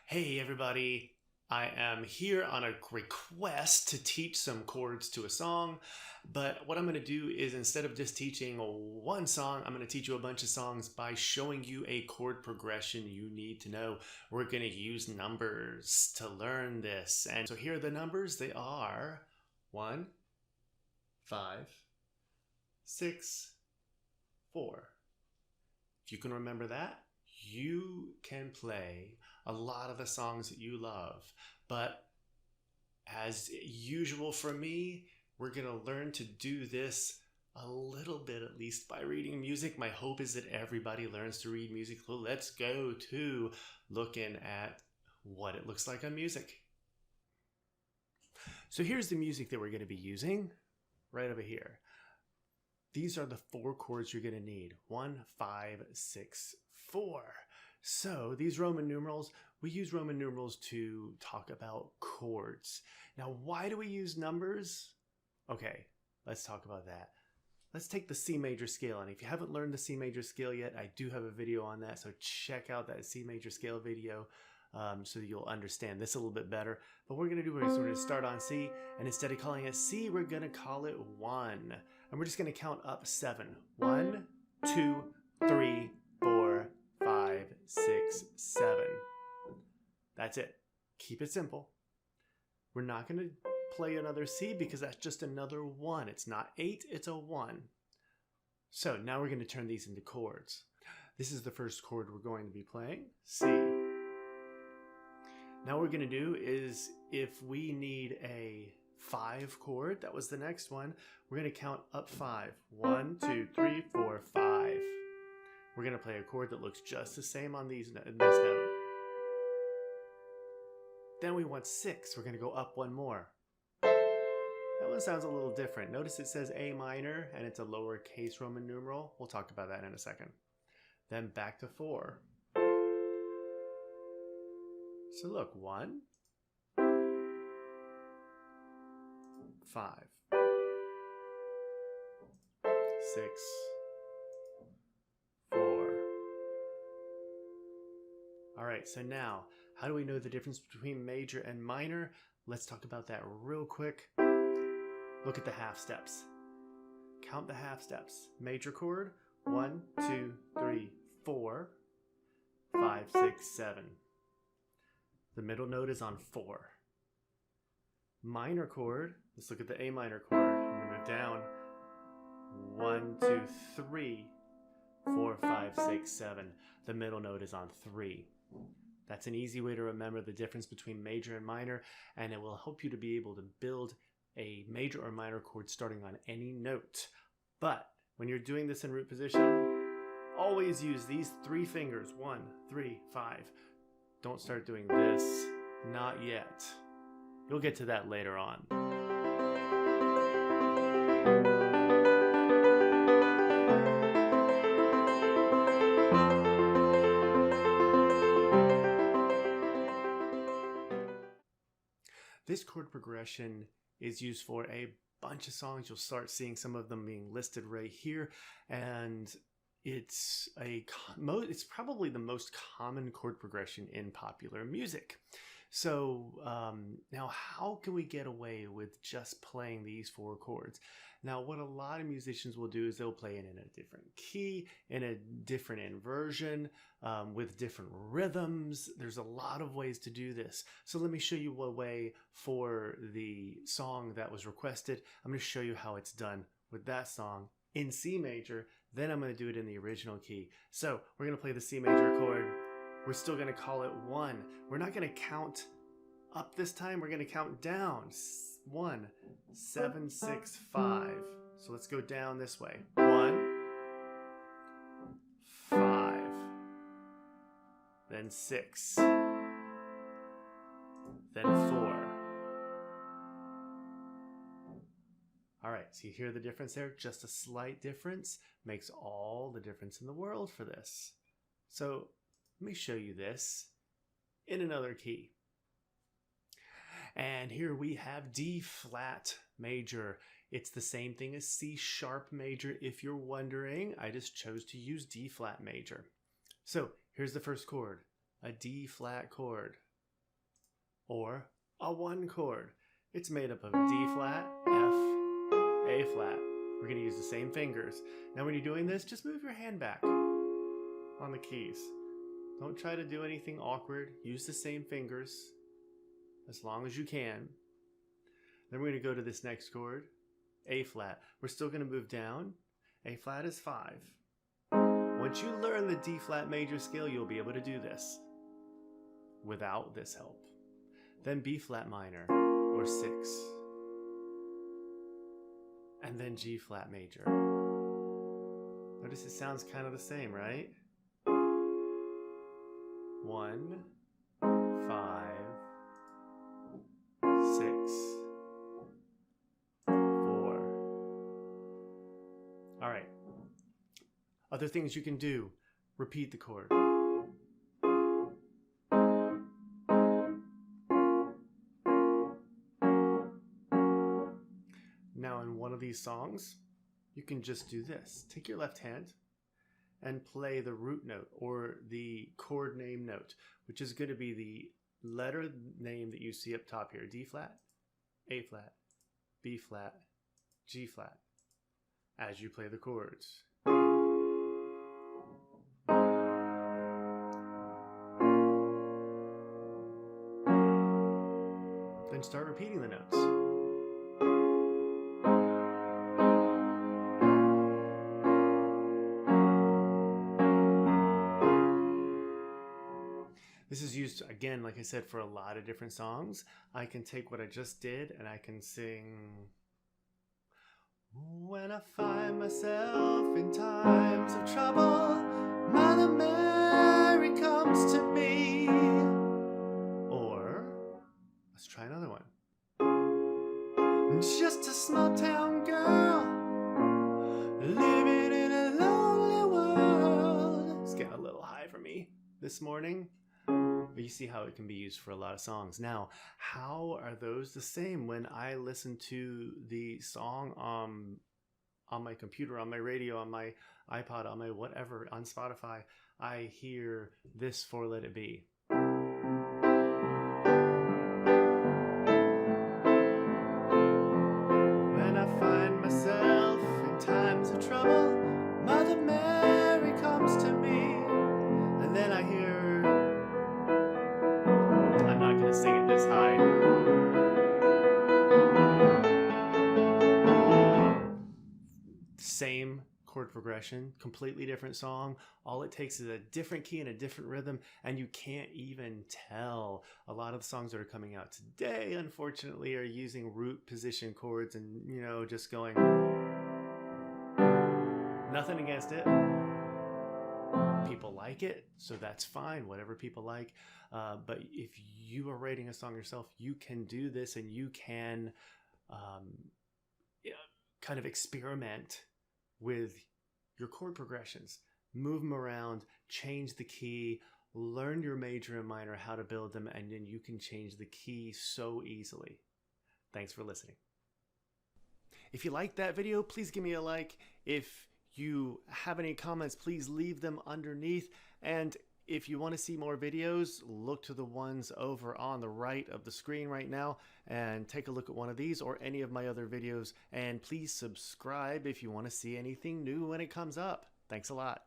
Hey everybody, I am here on a request to teach some chords to a song, but what I'm going to do is instead of just teaching one song, I'm going to teach you a bunch of songs by showing you a chord progression you need to know. We're going to use numbers to learn this, and so here are the numbers. They are 1, 5, 6, 4. If you can remember that, you can play a lot of the songs that you love. But as usual for me, we're going to learn to do this a little bit, at least by reading music. My hope is that everybody learns to read music. So let's go to looking at what it looks like on music. So here's the music that we're going to be using right over here. These are the 4 chords you're going to need. 1, 5, 6, 4. So these Roman numerals, we use Roman numerals to talk about chords. Now, why do we use numbers? Okay, let's talk about that. Let's take the C major scale. And if you haven't learned the C major scale yet, I do have a video on that. So check out that C major scale video so that you'll understand this a little bit better. But what we're going to do is we're going to start on C. And instead of calling it C, we're going to call it 1. And we're just going to count up 7. 1, 2, 3, 4, 5, 6, 7. That's it. Keep it simple. We're not going to play another C because that's just another 1. It's not 8, it's a 1. So now we're going to turn these into chords. This is the first chord we're going to be playing, C. Now what we're going to do is if we need a 5 chord, that was the next one, we're going to count up 5. 1, 2, 3, 4, 5. We're going to play a chord that looks just the same on this note. Then we want 6. We're going to go up 1 more. That one sounds a little different. Notice it says A minor and it's a lowercase Roman numeral. We'll talk about that in a second. Then back to 4. So look, 1, 5, 6, 4. All right, so now, how do we know the difference between major and minor? Let's talk about that real quick. Look at the half steps. Count the half steps. Major chord, 1, 2, 3, 4, 5, 6, 7. The middle note is on 4. Minor chord, let's look at the A minor chord. I'm going to move down. 1, 2, 3, 4, 5, 6, 7. The middle note is on 3. That's an easy way to remember the difference between major and minor, and it will help you to be able to build a major or minor chord starting on any note. But when you're doing this in root position, always use these 3 fingers. 1, 3, 5. Don't start doing this. Not yet. You'll get to that later on. This chord progression is used for a bunch of songs. You'll start seeing some of them being listed right here, and it's probably the most common chord progression in popular music. So now how can we get away with just playing these 4 chords? Now what a lot of musicians will do is they'll play it in a different key, in a different inversion, with different rhythms. There's a lot of ways to do this. So let me show you a way for the song that was requested. I'm going to show you how it's done with that song in C major. Then I'm going to do it in the original key. So we're going to play the C major chord. We're still going to call it 1. We're not going to count up this time. We're going to count down. 1, 7, 6, 5. So let's go down this way. 1, 5. Then 6. Then 4. All right, so you hear the difference there? Just a slight difference makes all the difference in the world for this. So let me show you this in another key. And here we have D flat major. It's the same thing as C sharp major. If you're wondering, I just chose to use D flat major. So here's the first chord, a D flat chord. or a 1 chord. It's made up of D flat, F, A flat. We're going to use the same fingers. Now when you're doing this, just move your hand back on the keys. Don't try to do anything awkward. Use the same fingers as long as you can. Then we're going to go to this next chord, A flat. We're still going to move down. A flat is 5. Once you learn the D flat major scale, you'll be able to do this without this help. Then B flat minor, or 6. And then G flat major. Notice it sounds kind of the same, right? 1, 5, 6, 4. All right. Other things you can do. Repeat the chord. Now in one of these songs, you can just do this. Take your left hand and play the root note or the chord name note, which is going to be the letter name that you see up top here. D flat, A flat, B flat, G flat, as you play the chords. Then start repeating the notes. This is used, again, like I said, for a lot of different songs. I can take what I just did and I can sing, when I find myself in times of trouble, Mother Mary comes to me. Or, let's try another one. Just a small town girl, living in a lonely world. It's getting a little high for me this morning. But you see how it can be used for a lot of songs. Now, how are those the same when I listen to the song on my computer, on my radio, on my iPod, on my whatever, on Spotify? I hear this for Let It Be. When I find myself in times of trouble, Mother Mary comes to me. And then I hear, I'm not going to sing it this high. Same chord progression, completely different song. All it takes is a different key and a different rhythm, and you can't even tell. A lot of the songs that are coming out today, unfortunately, are using root position chords and, you know, just going. Nothing against it. People like it, so that's fine, whatever people like. But if you are writing a song yourself, you can do this and you can kind of experiment with your chord progressions. Move them around, change the key, learn your major and minor, how to build them, and then you can change the key so easily. Thanks for listening. If you liked that video, please give me a like. If you have any comments, please leave them underneath. And if you want to see more videos, look to the ones over on the right of the screen right now and take a look at one of these or any of my other videos. And please subscribe if you want to see anything new when it comes up. Thanks a lot.